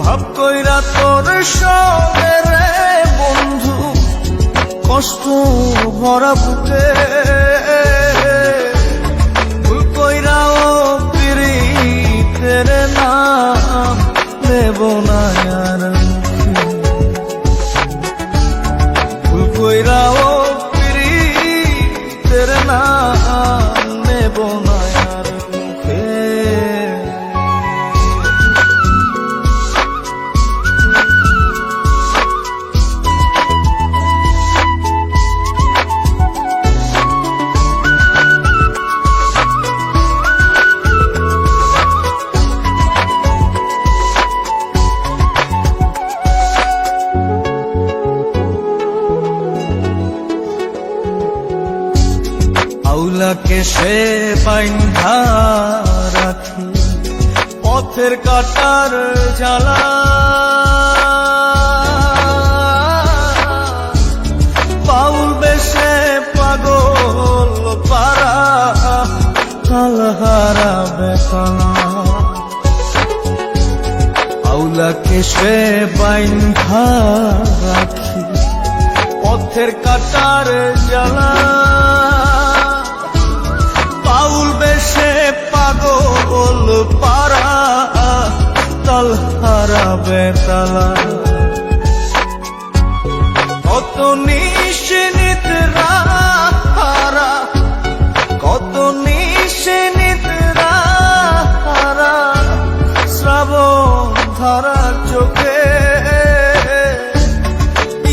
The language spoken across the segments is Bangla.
ভাব কইরা তোর সঙ্গে রে বন্ধু, কষ্ট ভরা বুকে ভুল কইরাও পিরিতের নাম নেব না আর মুখে। ভুল কইরাও পিরিতের নাম নেব না আর মুখে। আউলাকে সে বাইন্ধা রাখি পথের কাটার জ্বালা, বাউল বেশে পাগল পারা কালহারা বেতনা। আউলাকে সে বাইন্ধা রাখি পথের কাটার জ্বালা, বাউল বেশে পাগল পারা তালহারা বেতালা। কত নিশিনিত রাহারা, কত নিশিনিত রাহারা শ্রাবণ ধারা চোখে,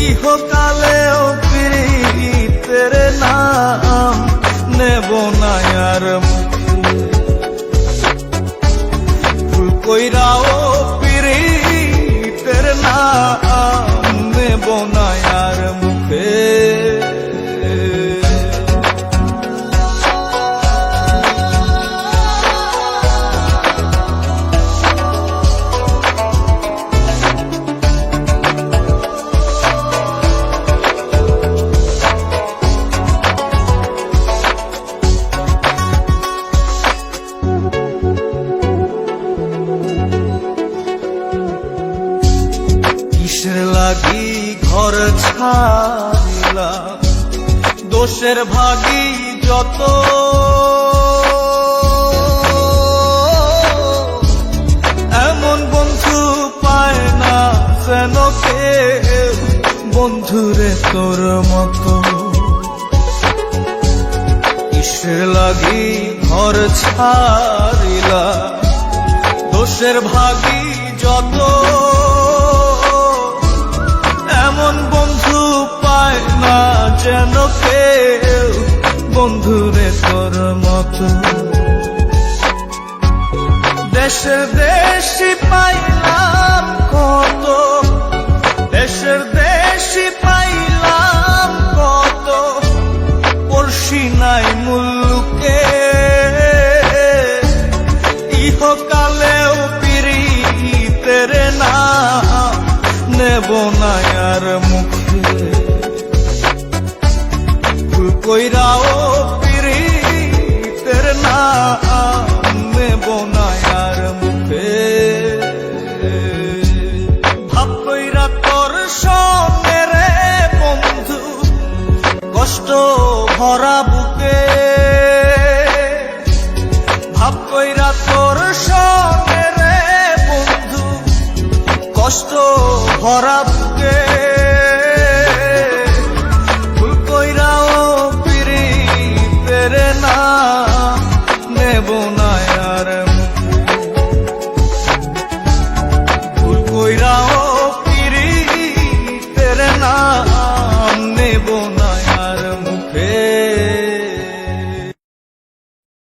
ইহকালেও পিরিতের নাম নেব না আর মুখে। ভুল কইরাও পিরিতের নাম নেব না আর মুখে। কিসের লাগি ঘর ছাড়িলা দোষের ভাগী যত, এমন বন্ধু পায় না যেন কেউ বন্ধুরে তোর মতো। কিসের লাগি ঘর ছাড়িলা দোষের ভাগী যত, এমন বন্ধু পায় না যেন কেউ বন্ধুরে তোর মতো। দেশের দেশি পাইলাম কত, দেশের দেশি পাইলাম কত, পড়শি নাই মুলুকে, ইহকালেও পিরিতের নাম নেব না আর মুখে। ভুল কইরাও পিরিতের নাম নেব না আর মুখে। ভাব কইরা তোর সঙ্গে রে বন্ধু, কষ্ট ভরা বুকে। ভাব কইরা তোর সঙ্গে রে বন্ধু, কষ্ট ভরা